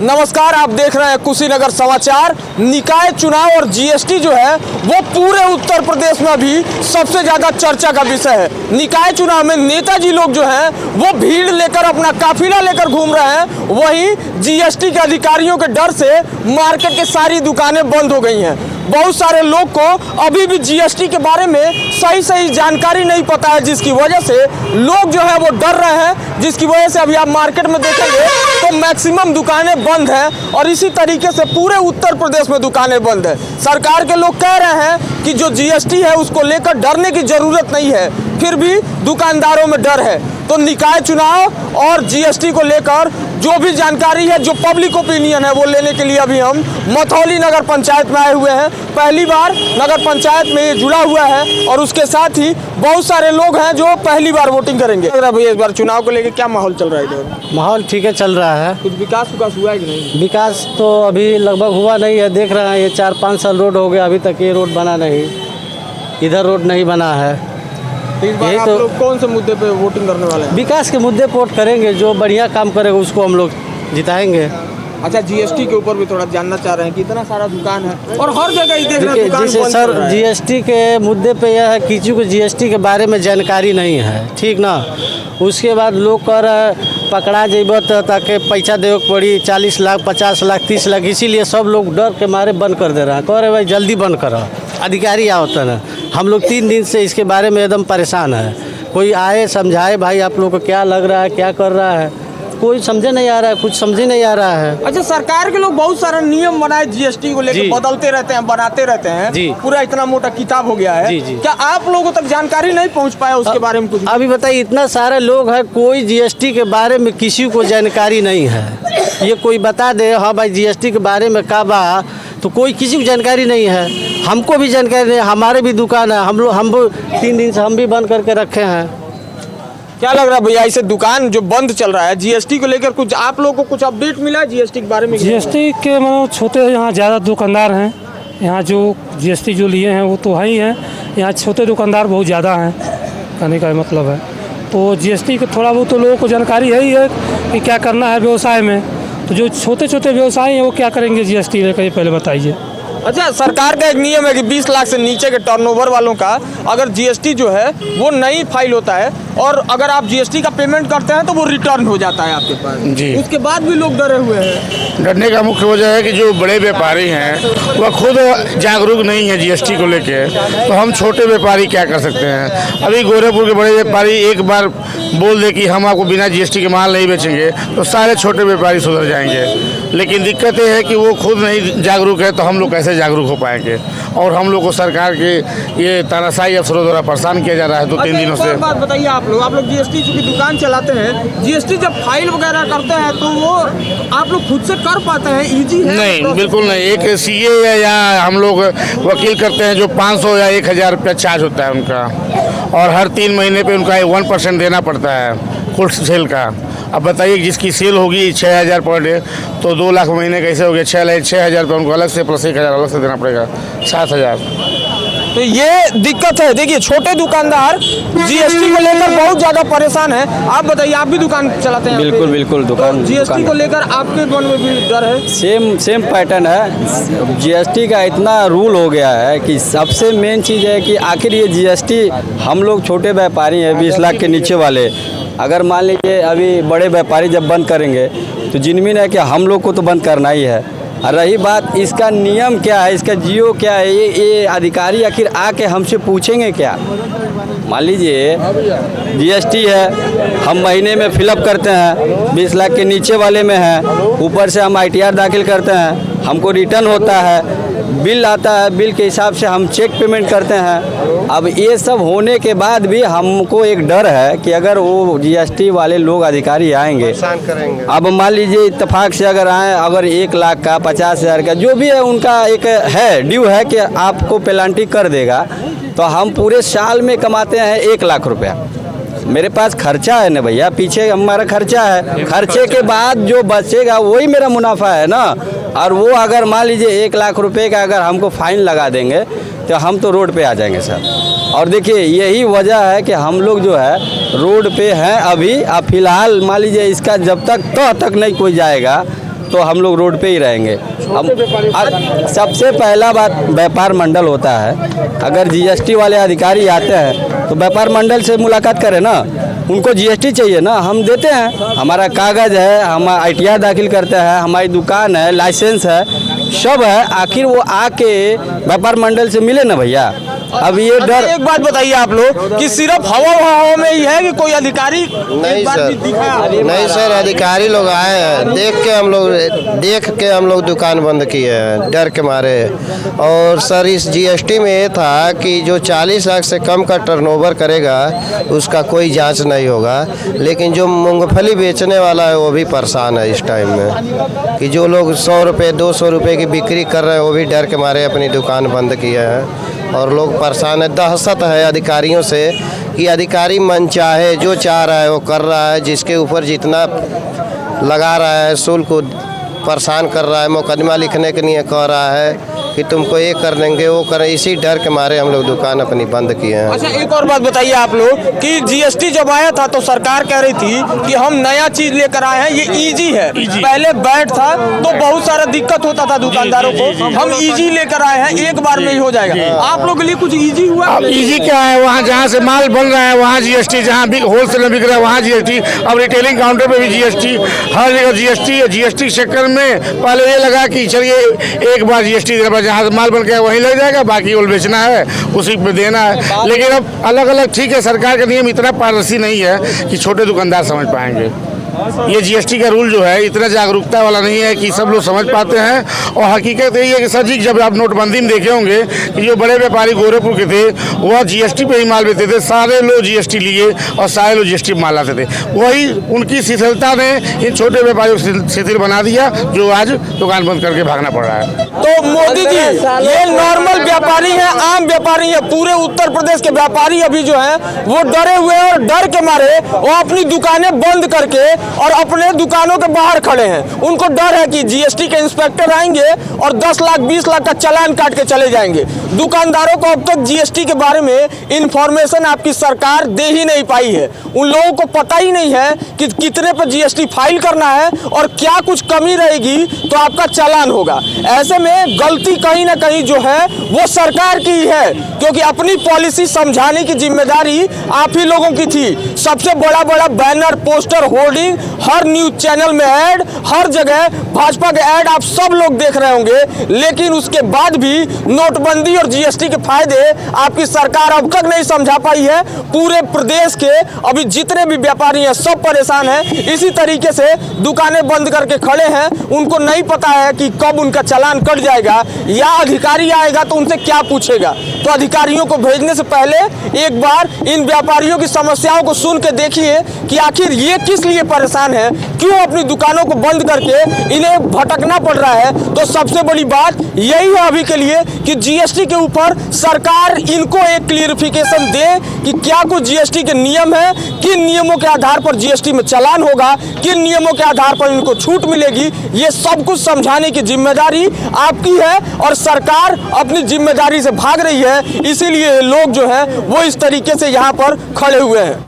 नमस्कार, आप देख रहे हैं कुशीनगर समाचार। निकाय चुनाव और जीएसटी जो है वो पूरे उत्तर प्रदेश में भी सबसे ज्यादा चर्चा का विषय है। निकाय चुनाव में नेताजी लोग जो हैं वो भीड़ लेकर अपना काफिला लेकर घूम रहे हैं, वहीं जीएसटी के अधिकारियों के डर से मार्केट की सारी दुकानें बंद हो गई हैं। बहुत सारे लोग को अभी भी जीएसटी के बारे में सही जानकारी नहीं पता है, जिसकी वजह से लोग जो है वो डर रहे हैं, जिसकी वजह से अभी आप मार्केट में देखेंगे तो मैक्सिमम दुकानें बंद हैं और इसी तरीके से पूरे उत्तर प्रदेश में दुकानें बंद है। सरकार के लोग कह रहे हैं कि जो जीएसटी है उसको लेकर डरने की जरूरत नहीं है, फिर भी दुकानदारों में डर है। तो निकाय चुनाव और जीएसटी को लेकर जो भी जानकारी है, जो पब्लिक ओपिनियन है, वो लेने के लिए अभी हम मथौली नगर पंचायत में आए हुए हैं। पहली बार नगर पंचायत में ये जुड़ा हुआ है और उसके साथ ही बहुत सारे लोग हैं जो पहली बार वोटिंग करेंगे। भैया इस बार चुनाव को लेकर क्या माहौल चल रहा है इधर? माहौल ठीक है, चल रहा है। कुछ विकास हुआ है कि नहीं? विकास तो अभी लगभग हुआ नहीं है, देख रहे हैं ये 4-5 साल रोड हो गया, अभी तक ये रोड बना नहीं, इधर रोड नहीं बना है। इस बार आप लोग कौन से मुद्दे पे वोटिंग करने वाले हैं? विकास के मुद्दे पर वोट करेंगे, जो बढ़िया काम करेगा उसको हम लोग जिताएंगे। अच्छा, जीएसटी के ऊपर भी थोड़ा जानना चाह रहे हैं कि इतना सारा दुकान है और हर जगह ही देख रहे हैं दुकान जैसे सर जीएसटी के मुद्दे पे यह है, किसी को जीएसटी के बारे में जानकारी नहीं है, ठीक ना। उसके बाद लोग कर पकड़ा जेब ताकि पैसा देवे के पड़ी 40 लाख 50 लाख 30 लाख, इसीलिए सब लोग डर के मारे बंद कर दे रहे हैं। कह रहे भाई जल्दी बंद करो, अधिकारी आवता ना। हम लोग 3 दिन से इसके बारे में एकदम परेशान है। कोई आए समझाए भाई आप लोग को क्या लग रहा है, क्या कर रहा है, कोई समझे नहीं आ रहा है, कुछ समझे नहीं आ रहा है। अच्छा, सरकार के लोग बहुत सारा नियम बनाए जीएसटी को लेकर, बदलते रहते हैं, बनाते रहते हैं जी। पूरा इतना मोटा किताब हो गया है जी। क्या आप लोगों तक जानकारी नहीं पहुंच पाया उसके बारे में कुछ? अभी बताइए, इतना सारे लोग हैं, कोई जीएसटी के बारे में किसी को जानकारी नहीं है। ये कोई बता दे हाँ भाई जीएसटी के बारे में का बा, तो कोई किसी को जानकारी नहीं है। हमको भी जानकारी नहीं, हमारे भी दुकान है, हम 3 दिन से हम भी बंद करके रखे हैं। क्या लग रहा है भैया, इसे दुकान जो बंद चल रहा है जीएसटी को लेकर, कुछ आप लोगों को कुछ अपडेट मिला है जीएसटी के बारे में? जीएसटी के मतलब छोटे यहाँ ज़्यादा दुकानदार हैं, यहाँ जो जीएसटी जो लिए हैं वो तो है ही हैं, यहाँ छोटे दुकानदार बहुत ज़्यादा हैं, कहने का मतलब है। तो जीएसटी के थोड़ा बहुत तो लोगों को जानकारी है ही है कि क्या करना है व्यवसाय में। तो जो छोटे व्यवसाय हैं वो क्या करेंगे जीएसटी लेकर, ये पहले बताइए। अच्छा, सरकार का एक नियम है कि 20 लाख से नीचे के टर्नओवर वालों का अगर जीएसटी जो है वो नहीं फाइल होता है और अगर आप जीएसटी का पेमेंट करते हैं तो वो रिटर्न हो जाता है आपके पास जी। उसके बाद भी लोग डरे हुए हैं। डरने का मुख्य वजह है कि जो बड़े व्यापारी हैं वह खुद जागरूक नहीं है जीएसटी को लेके, तो हम छोटे व्यापारी क्या कर सकते हैं। अभी गोरखपुर के बड़े व्यापारी एक बार बोल दे कि हम आपको बिना जीएसटी के माल नहीं बेचेंगे तो सारे छोटे व्यापारी सुधर जाएंगे, लेकिन दिक्कत ये है कि वो खुद नहीं जागरूक है, तो हम लोग कैसे जागरूक हो पाएंगे। और हम लोग को सरकार के ये तानाशाही अफसरों द्वारा परेशान किया जा रहा है 2-3 दिनों से। बात बताइए, आप लोग जीएसटी की दुकान चलाते हैं, जीएसटी जब फाइल वगैरह करते हैं तो वो आप लोग खुद से कर पाते हैं? इजी है? नहीं, बिल्कुल नहीं। एक सीए है या हम लोग वकील करते हैं जो 500 या 1000 रुपया चार्ज होता है उनका, और हर 3 महीने पे उनका 1% देना पड़ता है कुल सेल का। अब बताइए, जिसकी सेल होगी 6000 पर डे, तो 2 लाख महीने कैसे हो गया? 6,000 रुपये उनको अलग से प्लस 1000 अलग से देना पड़ेगा, 7000। तो ये दिक्कत है। देखिए, छोटे दुकानदार जीएसटी को लेकर बहुत ज़्यादा परेशान है। आप बताइए, आप भी दुकान चलाते हैं? बिल्कुल दुकान। तो जीएसटी को लेकर आपके मन में भी डर है? सेम पैटर्न है। जीएसटी का इतना रूल हो गया है कि सबसे मेन चीज़ है कि आखिर ये जीएसटी, हम लोग छोटे व्यापारी हैं 20 लाख के नीचे वाले, अगर मान लीजिए अभी बड़े व्यापारी जब बंद करेंगे तो जिनमिन है कि हम लोग को तो बंद करना ही है। और रही बात इसका नियम क्या है, इसका जियो क्या है, ये अधिकारी आखिर आके हमसे पूछेंगे क्या? मान लीजिए जीएसटी है, हम महीने में फिलअप करते हैं, 20 लाख के नीचे वाले में है, ऊपर से हम ITR दाखिल करते हैं, हमको रिटर्न होता है, बिल आता है, बिल के हिसाब से हम चेक पेमेंट करते हैं। अब ये सब होने के बाद भी हमको एक डर है कि अगर वो जीएसटी वाले लोग अधिकारी आएंगे, अब मान लीजिए इत्तेफाक से अगर आए, अगर 1 लाख का 50,000 का जो भी है उनका एक है ड्यू है कि आपको पेनल्टी कर देगा, तो हम पूरे साल में कमाते हैं 1 लाख रुपया। मेरे पास खर्चा है ना भैया, पीछे हमारा खर्चा है, खर्चे के बाद जो बचेगा वही मेरा मुनाफा है ना। और वो अगर मान लीजिए 1 लाख रुपए का अगर हमको फाइन लगा देंगे तो हम तो रोड पे आ जाएंगे सर। और देखिए यही वजह है कि हम लोग जो है रोड पे हैं अभी। अब फिलहाल मान लीजिए इसका जब तक नहीं कोई जाएगा तो हम लोग रोड पे ही रहेंगे। हम सबसे पहला बात व्यापार मंडल होता है, अगर जीएसटी वाले अधिकारी आते हैं तो व्यापार मंडल से मुलाकात करें ना, उनको जीएसटी चाहिए ना, हम देते हैं, हमारा कागज़ है, हम ITR दाखिल करते हैं, हमारी दुकान है, लाइसेंस है, सब है, आखिर वो आके व्यापार मंडल से मिले ना भैया। अब ये डर, एक बात बताइए आप लोग कि सिर्फ हवा में ही है कि कोई अधिकारी नहीं सर, नहीं सर, अधिकारी लोग आए हैं, देख के हम लोग दुकान बंद किए हैं डर के मारे। और सर इस जीएसटी में ये था कि जो 40 लाख से कम का टर्नओवर करेगा उसका कोई जांच नहीं होगा, लेकिन जो मूंगफली बेचने वाला है वो भी परेशान है इस टाइम में कि जो लोग 100 रुपये 200 रुपये की बिक्री कर रहे हैं वो भी डर के मारे अपनी दुकान बंद किए हैं और लोग परेशान है। दहशत है अधिकारियों से कि अधिकारी मन चाहे जो चाह रहा है वो कर रहा है, जिसके ऊपर जितना लगा रहा है शुल्क को परेशान कर रहा है, मुकदमा लिखने के लिए कह रहा है कि तुमको ये कर देंगे वो करें, इसी डर के मारे हम लोग दुकान अपनी बंद किए हैं। अच्छा, एक और बात बताइए आप लोग कि जीएसटी जब आया था तो सरकार कह रही थी कि हम नया चीज लेकर आए हैं, ये इजी है। पहले बैट था तो बहुत सारा दिक्कत होता था दुकानदारों को, हम इजी लेकर आए हैं, एक बार में ही हो जाएगा। आप लोग के लिए कुछ इजी हुआ? अब इजी क्या है, वहाँ जहाँ से माल बन रहा है वहाँ जीएसटी, जहाँ भी होलसेल में बिक रहा है वहाँ जीएसटी, अब रिटेलिंग काउंटर पे भी जीएसटी, हर जगह जीएसटी है। जीएसटी के चक्कर में पहले ये लगा कि चलिए एक बार जीएसटी देना, जहाँ से माल बन के वहीं लग जाएगा, बाकी वो बेचना है उसी पे देना है। लेकिन अब अलग अलग ठीक है, सरकार का नियम इतना पारदर्शी नहीं है कि छोटे दुकानदार समझ पाएंगे। ये जीएसटी का रूल जो है इतना जागरूकता वाला नहीं है कि सब लोग समझ पाते हैं। और हकीकत यही है कि सर जी जब आप नोटबंदी में देखे होंगे कि जो बड़े व्यापारी गोरखपुर के थे वह जीएसटी पे ही माल बेचते थे, सारे लोग जीएसटी लिए और सारे लोग जीएसटी माल लाते थे। वही उनकी शिथिलता ने इन छोटे व्यापारियों को शिथिल बना दिया, जो आज दुकान बंद करके भागना पड़ रहा है। तो मोदी जी ये नॉर्मल व्यापारी है, आम व्यापारी है, पूरे उत्तर प्रदेश के व्यापारी अभी जो है वो डरे हुए हैं और डर के मारे वो अपनी दुकानें बंद करके और अपने दुकानों के बाहर खड़े हैं। उनको डर है कि जीएसटी के इंस्पेक्टर आएंगे और 10 लाख 20 लाख का चालान काट के चले जाएंगे। दुकानदारों को अब तक जीएसटी के बारे में इंफॉर्मेशन आपकी सरकार दे ही नहीं पाई है। उन लोगों को पता ही नहीं है कि कितने पर जीएसटी फाइल करना है और क्या कुछ कमी रहेगी तो आपका चालान होगा। ऐसे में गलती कहीं ना कहीं जो है वो सरकार की है, क्योंकि अपनी पॉलिसी समझाने की जिम्मेदारी आप ही लोगों की थी। सबसे बड़ा बड़ा बैनर, पोस्टर, होर्डिंग, हर न्यूज चैनल में ऐड, हर जगह भाजपा के ऐड आप सब लोग देख रहे होंगे, लेकिन उसके बाद भी नोटबंदी और जीएसटी के फायदे आपकी सरकार अब तक नहीं समझा पाई है। पूरे प्रदेश के अभी जितने भी व्यापारी हैं सब परेशान हैं, इसी तरीके से दुकानें बंद करके खड़े हैं। उनको नहीं पता है कि कब उनका चालान कट जाएगा या अधिकारी आएगा तो उनसे क्या पूछेगा। तो अधिकारियों को भेजने से पहले एक बार इन व्यापारियों की समस्याओं को सुन के देखिए कि आखिर ये किस लिए परेशान है, क्यों अपनी दुकानों को बंद करके इन्हें भटकना पड़ रहा है। तो सबसे बड़ी बात यही है अभी के लिए कि जीएसटी के ऊपर सरकार इनको एक क्लियरिफिकेशन दे कि क्या कुछ जीएसटी के नियम है, किन नियमों के आधार पर जीएसटी में चालान होगा, किन नियमों के आधार पर इनको छूट मिलेगी। ये सब कुछ समझाने की जिम्मेदारी आपकी है और सरकार अपनी जिम्मेदारी से भाग रही है, इसीलिए लोग जो है वो इस तरीके से यहाँ पर खड़े हुए हैं।